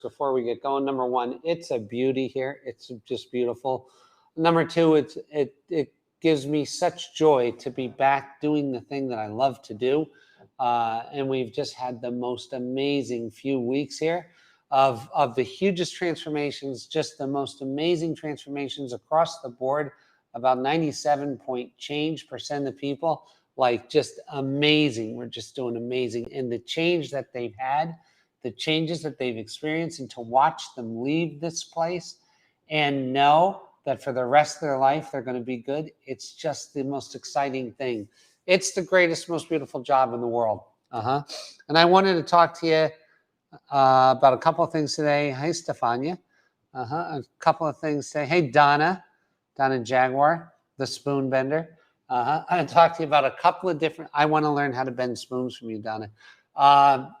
before we get going. Number one, it's a beauty here. It's just beautiful. Number two, it gives me such joy to be back doing the thing that I love to do. And we've just had the most amazing few weeks here of the hugest transformations, just the most amazing transformations across the board. About 97% of the people, like, just amazing. We're just doing amazing. And the change that they've had, the changes that they've experienced, and to watch them leave this place and know that for the rest of their life they're going to be good, it's just the most exciting thing. It's the greatest, most beautiful job in the world. And I wanted to talk to you about a couple of things today. Hi, Stefania. A couple of things today. Hey, Donna Jaguar, the spoon bender. I'm going to talk to you about a couple of different, I want to learn how to bend spoons from you, Donna. I'm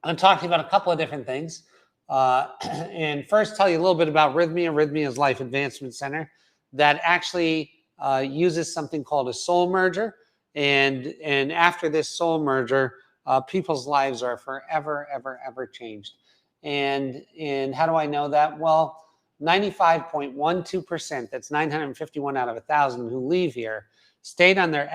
going to talk to you about a couple of different things. And first tell you a little bit about Rythmia. Rythmia is Life Advancement Center that actually uses something called a soul merger. And after this soul merger, people's lives are forever, ever changed. And how do I know that? Well, 95.12%, that's 951 out of 1,000 who leave here, stayed on their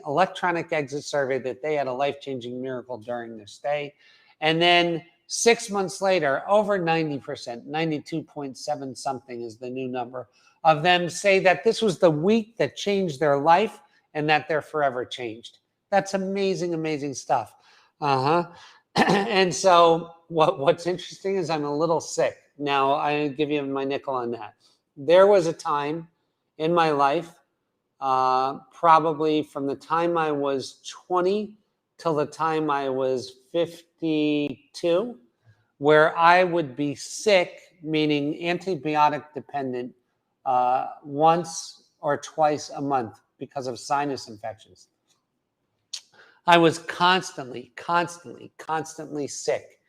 electronic exit survey that they had a life-changing miracle during their stay. And then 6 months later, over 90%, 92.7 something is the new number, of them say that this was the week that changed their life and that they're forever changed. That's amazing, amazing stuff. And so what's interesting is I'm a little sick. Now, I give you my nickel on that. There was a time in my life, probably from the time I was 20 till the time I was 52, where I would be sick, meaning antibiotic dependent, once or twice a month because of sinus infections. I was constantly sick.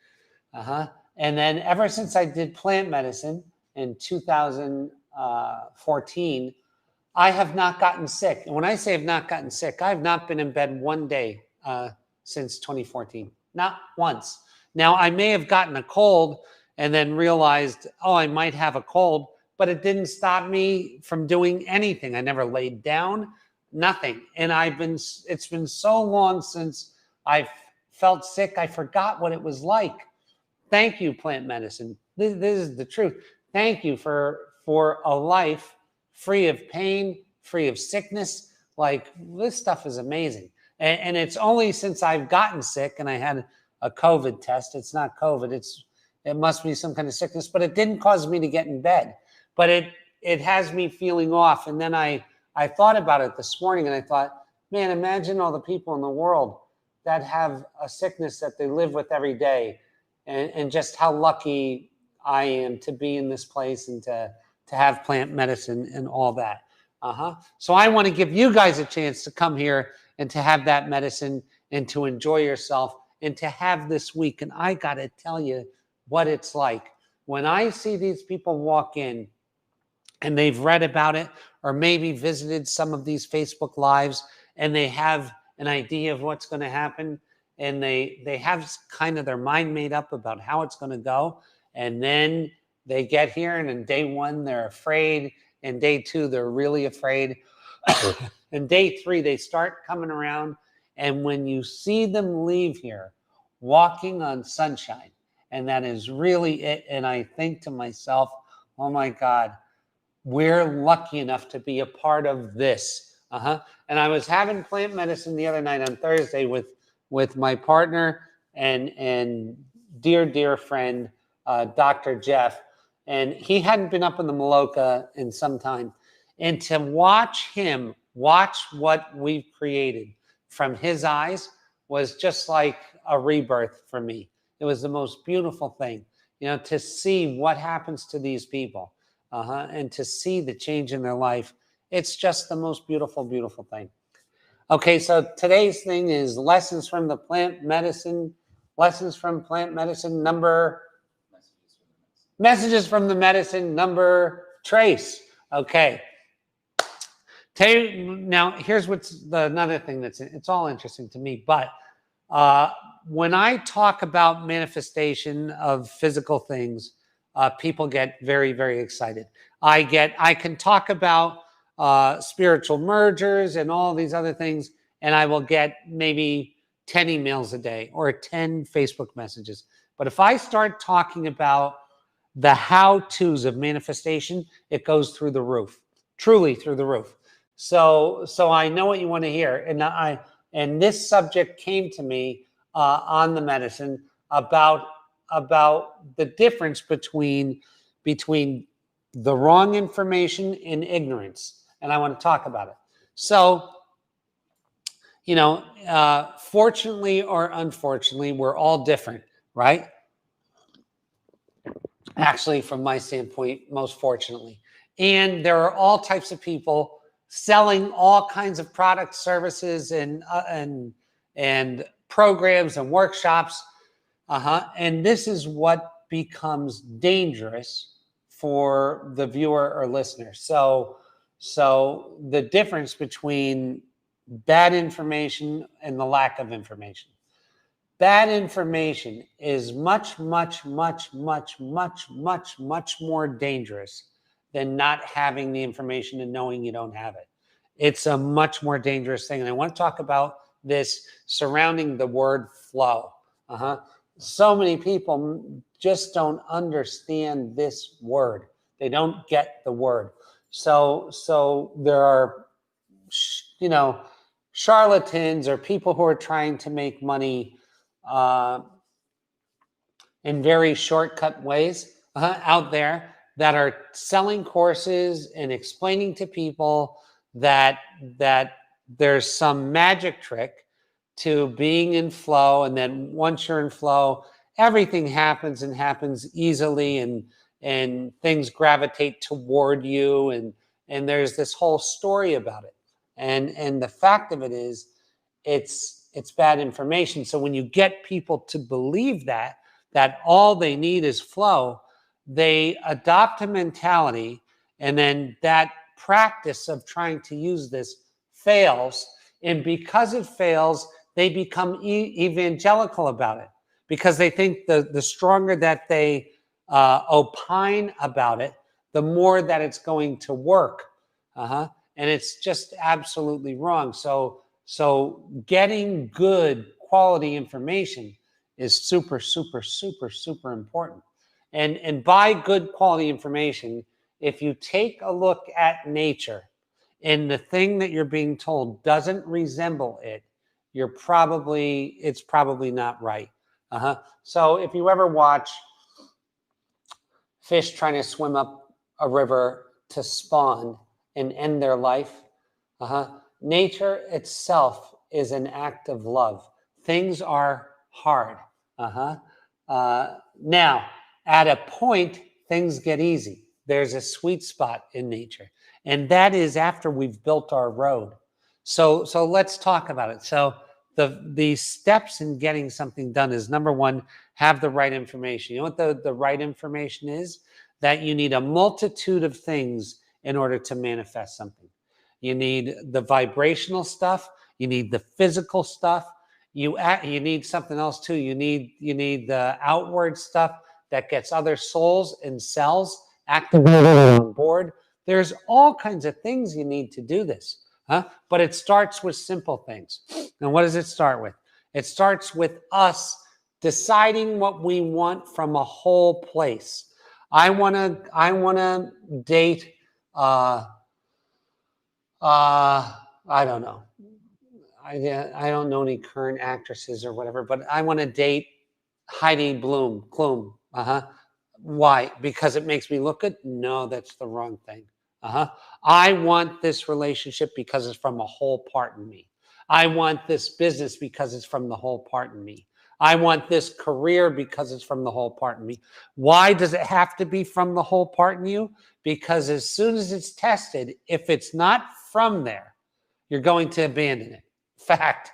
And then ever since I did plant medicine in 2014, I have not gotten sick. And when I say I've not gotten sick, I have not been in bed one day since 2014. Not once. Now, I may have gotten a cold and then realized, oh, I might have a cold, but it didn't stop me from doing anything. I never laid down, nothing. And it's been so long since I've felt sick, I forgot what it was like. Thank you, plant medicine. This is the truth. Thank you for a life free of pain, free of sickness. Like, this stuff is amazing. And it's only since I've gotten sick and I had a COVID test. It's not COVID. It must be some kind of sickness, but it didn't cause me to get in bed. But it has me feeling off. And then I thought about it this morning and I thought, man, imagine all the people in the world that have a sickness that they live with every day. And just how lucky I am to be in this place and to have plant medicine and all that. So I want to give you guys a chance to come here and to have that medicine and to enjoy yourself and to have this week. And I got to tell you what it's like. When I see these people walk in and they've read about it or maybe visited some of these Facebook Lives and they have an idea of what's going to happen, and they have kind of their mind made up about how it's going to go. And then they get here, and in day one, they're afraid. And day two, they're really afraid. And day three, they start coming around. And when you see them leave here, walking on sunshine, and that is really it. And I think to myself, oh my God, we're lucky enough to be a part of this. And I was having plant medicine the other night on Thursday with my partner and dear friend, Dr. Jeff. And he hadn't been up in the Maloka in some time. And to watch him watch what we've created from his eyes was just like a rebirth for me. It was the most beautiful thing, to see what happens to these people and to see the change in their life. It's just the most beautiful, beautiful thing. Okay, so today's thing is Messages from the Plant Medicine number trace. Okay. Now, here's what's another thing it's all interesting to me, but when I talk about manifestation of physical things, people get very, very excited. I can talk about spiritual mergers and all these other things, and I will get maybe 10 emails a day or 10 Facebook messages. But if I start talking about the how-tos of manifestation, it goes through the roof, truly through the roof. So I know what you want to hear, and this subject came to me on the medicine about the difference between the wrong information and ignorance, and I want to talk about it. So, fortunately or unfortunately, we're all different, right? Actually, from my standpoint, most fortunately. And there are all types of people selling all kinds of products, services, and programs and workshops. And this is what becomes dangerous for the viewer or listener. So the difference between bad information and the lack of information. Bad information is much, much, much, much, much, much, much more dangerous than not having the information and knowing you don't have it. It's a much more dangerous thing. And I want to talk about this surrounding the word flow. So many people just don't understand this word. They don't get the word. So there are, charlatans or people who are trying to make money in very shortcut ways out there that are selling courses and explaining to people that there's some magic trick to being in flow, and then once you're in flow, everything happens and happens easily, and things gravitate toward you, and there's this whole story about it. And the fact of it is, it's bad information. So when you get people to believe that all they need is flow, they adopt a mentality, and then that practice of trying to use this fails. And because it fails, they become evangelical about it, because they think the stronger that they opine about it, the more that it's going to work. And it's just absolutely wrong. So getting good quality information is super, super, super, super important. And by good quality information, if you take a look at nature and the thing that you're being told doesn't resemble it, it's probably not right. So if you ever watch fish trying to swim up a river to spawn and end their life, nature itself is an act of love. Things are hard. Now, at a point, things get easy. There's a sweet spot in nature, and that is after we've built our road. So let's talk about it. So the steps in getting something done is, number one, have the right information. You know what the right information is? That you need a multitude of things in order to manifest something. You need the vibrational stuff. You need the physical stuff. You need something else too. You need the outward stuff that gets other souls and cells activated on board. There's all kinds of things you need to do this. But it starts with simple things. And what does it start with? It starts with us deciding what we want from a whole place. I want to date. I don't know. I don't know any current actresses or whatever, but I want to date Heidi Klum. Why? Because it makes me look good? No, that's the wrong thing. I want this relationship because it's from a whole part in me. I want this business because it's from the whole part in me. I want this career because it's from the whole part in me. Why does it have to be from the whole part in you? Because as soon as it's tested, if it's not from there, you're going to abandon it. Fact.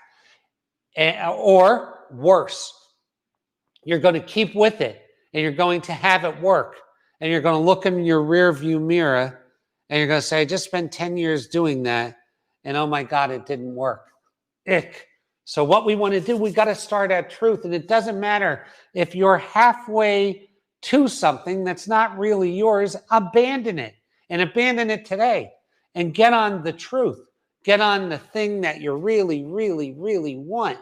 Or worse, you're going to keep with it, and you're going to have it work, and you're going to look in your rear view mirror, and you're going to say, I just spent 10 years doing that, and oh my God, it didn't work. Ick. So what we want to do, we got to start at truth. And it doesn't matter if you're halfway to something that's not really yours, abandon it, and abandon it today, and get on the truth. Get on the thing that you really, really, really want.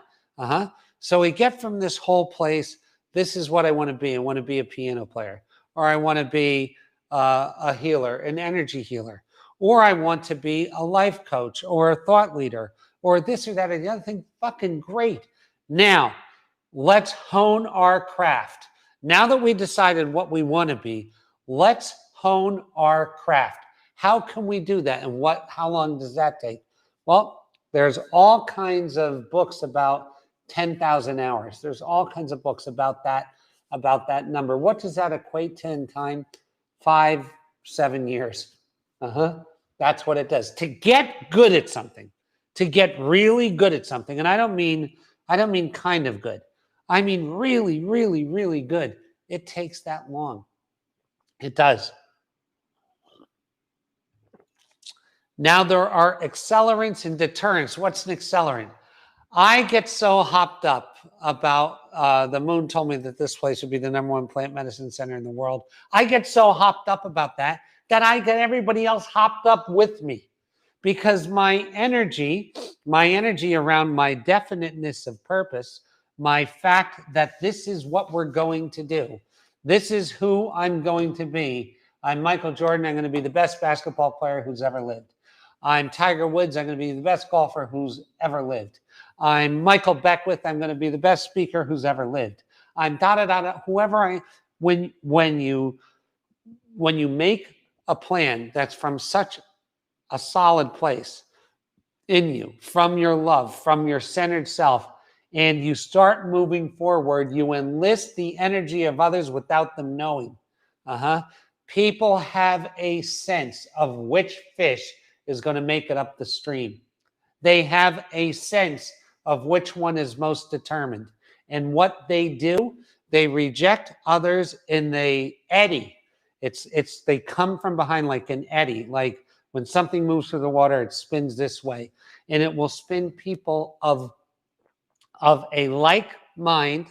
So we get from this whole place, this is what I want to be. I want to be a piano player, or I want to be a healer, an energy healer, or I want to be a life coach or a thought leader, or this or that or the other thing. Fucking great. Now, let's hone our craft. Now that we decided what we want to be, let's hone our craft. How can we do that, and how long does that take? Well, there's all kinds of books about 10,000 hours. There's all kinds of books about that number. What does that equate to in time? 5-7 years. That's what it does. To get good at something, to get really good at something, and I don't mean kind of good. I mean really, really, really good. It takes that long. It does. Now there are accelerants and deterrents. What's an accelerant? I get so hopped up about, the moon told me that this place would be the #1 plant medicine center in the world. I get so hopped up about that I get everybody else hopped up with me, because my energy around my definiteness of purpose, my fact that this is what we're going to do, this is who I'm going to be. I'm Michael Jordan. I'm going to be the best basketball player who's ever lived. I'm Tiger Woods. I'm going to be the best golfer who's ever lived. I'm Michael Beckwith. I'm going to be the best speaker who's ever lived. I'm whoever when you make a plan that's from such a solid place in you, from your love, from your centered self, and you start moving forward, you enlist the energy of others without them knowing. People have a sense of which fish is going to make it up the stream. They have a sense of which one is most determined. And what they do, they reject others and they eddy. They come from behind like an eddy. Like when something moves through the water, it spins this way. And it will spin people of a like mind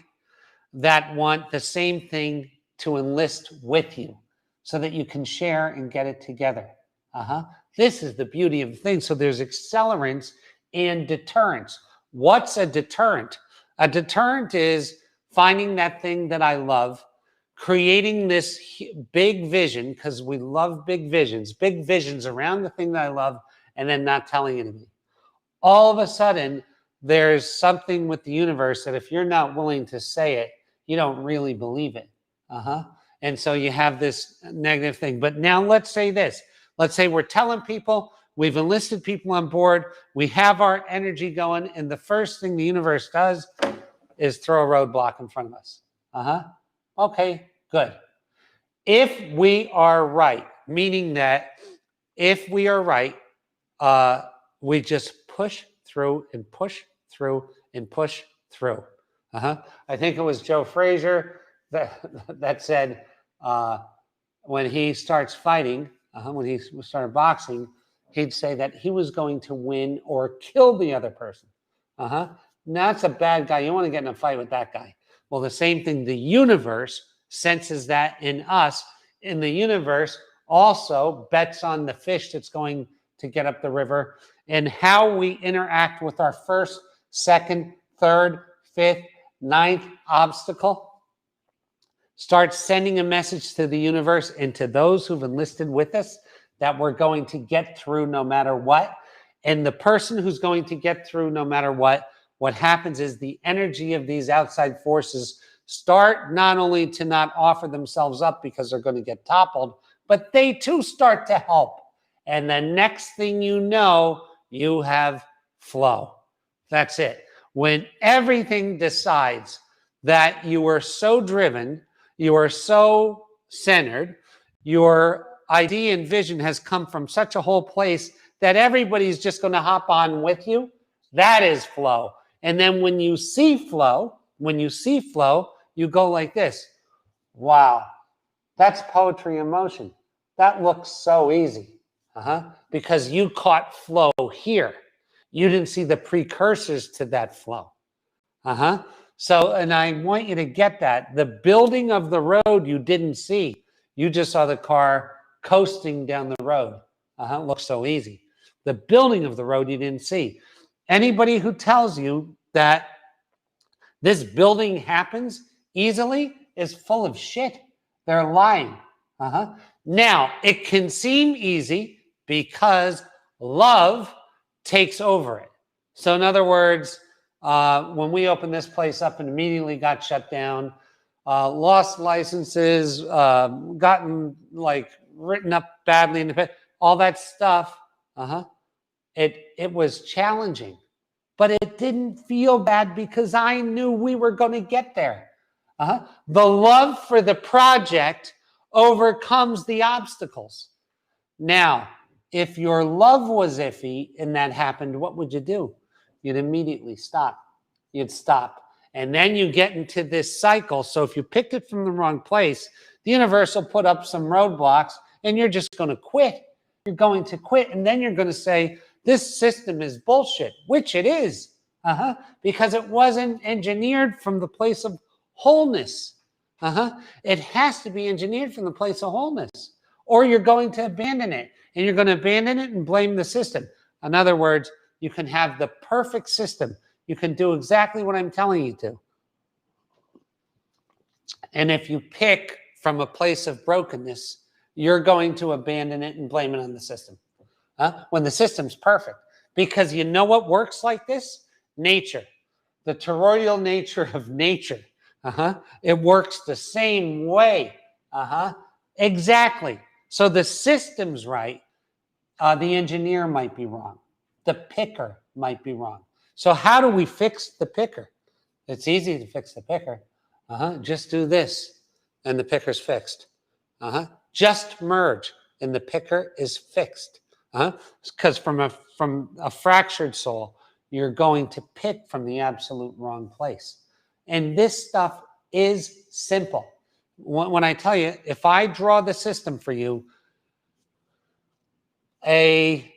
that want the same thing to enlist with you so that you can share and get it together. This is the beauty of the thing. So there's accelerants and deterrents. What's a deterrent? A deterrent is finding that thing that I love, creating this big vision, because we love big visions around the thing that I love, and then not telling anybody. All of a sudden, there's something with the universe that if you're not willing to say it, you don't really believe it. And so you have this negative thing. But now let's say this. Let's say we're telling people, we've enlisted people on board, we have our energy going, and the first thing the universe does is throw a roadblock in front of us. Okay, good. If we are right, meaning that if we are right, we just push through and push through and push through. I think it was Joe Frazier that said when he starts fighting, when he started boxing, he'd say that he was going to win or kill the other person. Now that's a bad guy. You want to get in a fight with that guy. Well, the same thing, the universe senses that in us. In the universe also bets on the fish that's going to get up the river, and how we interact with our first, second, third, fifth, ninth obstacle. Start sending a message to the universe and to those who've enlisted with us that we're going to get through no matter what. And the person who's going to get through no matter what happens is the energy of these outside forces start not only to not offer themselves up because they're going to get toppled, but they too start to help. And the next thing you know, you have flow. That's it. When everything decides that you are so driven, you are so centered, your idea and vision has come from such a whole place that everybody's just going to hop on with you, that is flow. And then when you see flow, you go like this. Wow, that's poetry in motion. That looks so easy. Because you caught flow here. You didn't see the precursors to that flow. So, and I want you to get that. The building of the road you didn't see. You just saw the car coasting down the road. It looks so easy. The building of the road you didn't see. Anybody who tells you that this building happens easily is full of shit. They're lying. Now, it can seem easy because love takes over it. So in other words, when we opened this place up and immediately got shut down, lost licenses, gotten like written up badly in the all that stuff, it was challenging. But it didn't feel bad because I knew we were going to get there. The love for the project overcomes the obstacles. Now, if your love was iffy and that happened, what would you do? You'd immediately stop. You'd stop. And then you get into this cycle. So if you picked it from the wrong place, the universe will put up some roadblocks and you're just going to quit. You're going to quit. And then you're going to say, this system is bullshit, which it is, because it wasn't engineered from the place of wholeness. It has to be engineered from the place of wholeness, or you're going to abandon it, and you're going to abandon it and blame the system. In other words, you can have the perfect system. You can do exactly what I'm telling you to. And if you pick from a place of brokenness, you're going to abandon it and blame it on the system. When the system's perfect. Because you know what works like this? Nature. The toroidal nature of nature. It works the same way. Exactly. So the system's right. The engineer might be wrong. The picker might be wrong. So how do we fix the picker? It's easy to fix the picker. Just do this and the picker's fixed. Just merge and the picker is fixed. Because from a fractured soul, you're going to pick from the absolute wrong place. And this stuff is simple. When I tell you, if I draw the system for you, a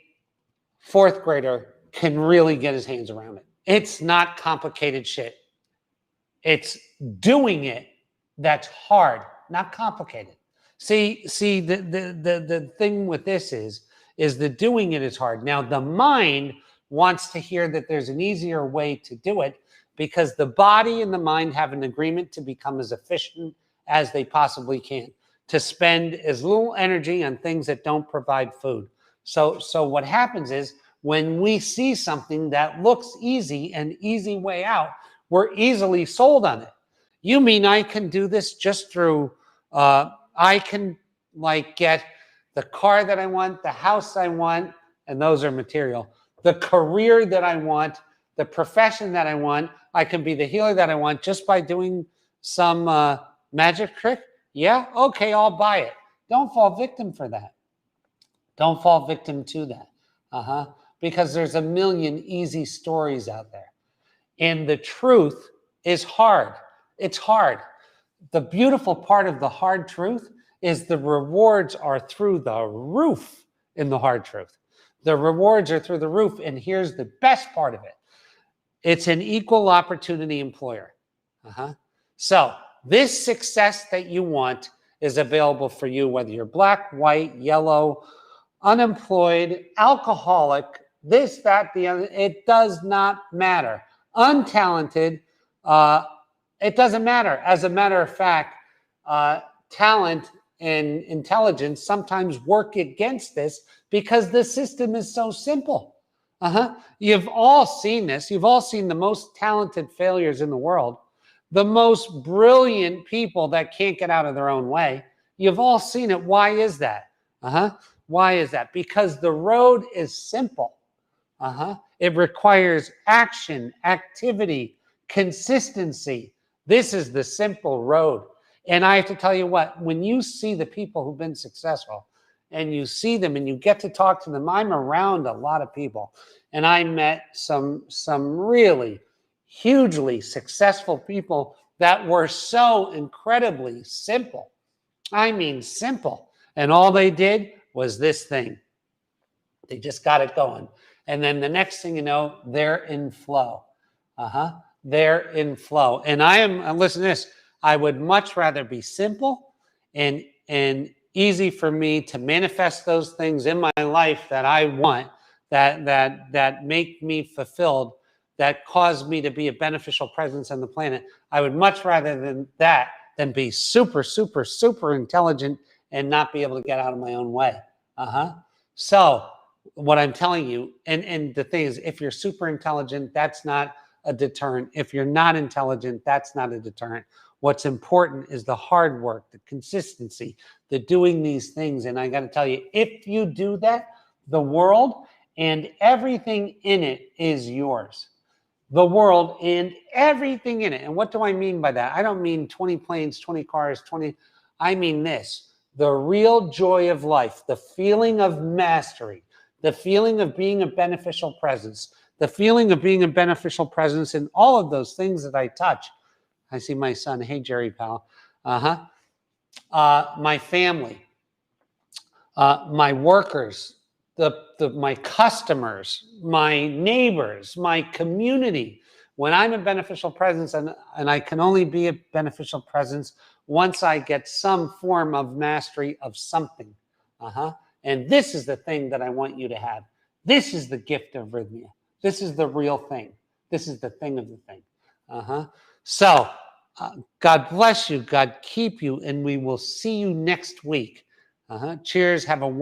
fourth grader can really get his hands around it. It's not complicated shit. It's doing it that's hard, not complicated. See, the thing with this is the doing it is hard. Now, the mind wants to hear that there's an easier way to do it because the body and the mind have an agreement to become as efficient as they possibly can, to spend as little energy on things that don't provide food. So what happens is when we see something that looks easy, an easy way out, we're easily sold on it. You mean I can do this just through, I can like get the car that I want, the house I want, and those are material. The career that I want, the profession that I want, I can be the healer that I want just by doing some magic trick? Yeah? Okay, I'll buy it. Don't fall victim for that. Don't fall victim to that. Because there's a million easy stories out there. And the truth is hard. It's hard. The beautiful part of the hard truth is the rewards are through the roof in the hard truth. The rewards are through the roof. And here's the best part of it. It's an equal opportunity employer. So this success that you want is available for you, whether you're black, white, yellow, unemployed, alcoholic, this, that, the other. It does not matter. Untalented, it doesn't matter. As a matter of fact, talent and intelligence sometimes work against this because the system is so simple. You've all seen this. You've all seen the most talented failures in the world, the most brilliant people that can't get out of their own way. You've all seen it. Why is that? Why is that? Because the road is simple. It requires action, activity, consistency. This is the simple road. And I have to tell you what, when you see the people who've been successful and you see them and you get to talk to them, I'm around a lot of people and I met some really hugely successful people that were so incredibly simple. I mean, simple. And all they did was this thing. They just got it going. And then the next thing you know, they're in flow. They're in flow. And listen to this, I would much rather be simple and easy for me to manifest those things in my life that I want, that make me fulfilled, that cause me to be a beneficial presence on the planet. I would much rather than be super, super, super intelligent and not be able to get out of my own way. So what I'm telling you, and the thing is, if you're super intelligent, that's not a deterrent. If you're not intelligent, that's not a deterrent. What's important is the hard work, the consistency, the doing these things. And I got to tell you, if you do that, the world and everything in it is yours. The world and everything in it. And what do I mean by that? I don't mean 20 planes, 20 cars, 20. I mean this, the real joy of life, the feeling of mastery, the feeling of being a beneficial presence, the feeling of being a beneficial presence in all of those things that I touch. I see my son. Hey, Gerry, pal. My family, my workers, my customers, my neighbors, my community. When I'm a beneficial presence, and I can only be a beneficial presence once I get some form of mastery of something. And this is the thing that I want you to have. This is the gift of Rythmia. This is the real thing. This is the thing of the thing. So God bless you. God keep you. And we will see you next week. Cheers. Have a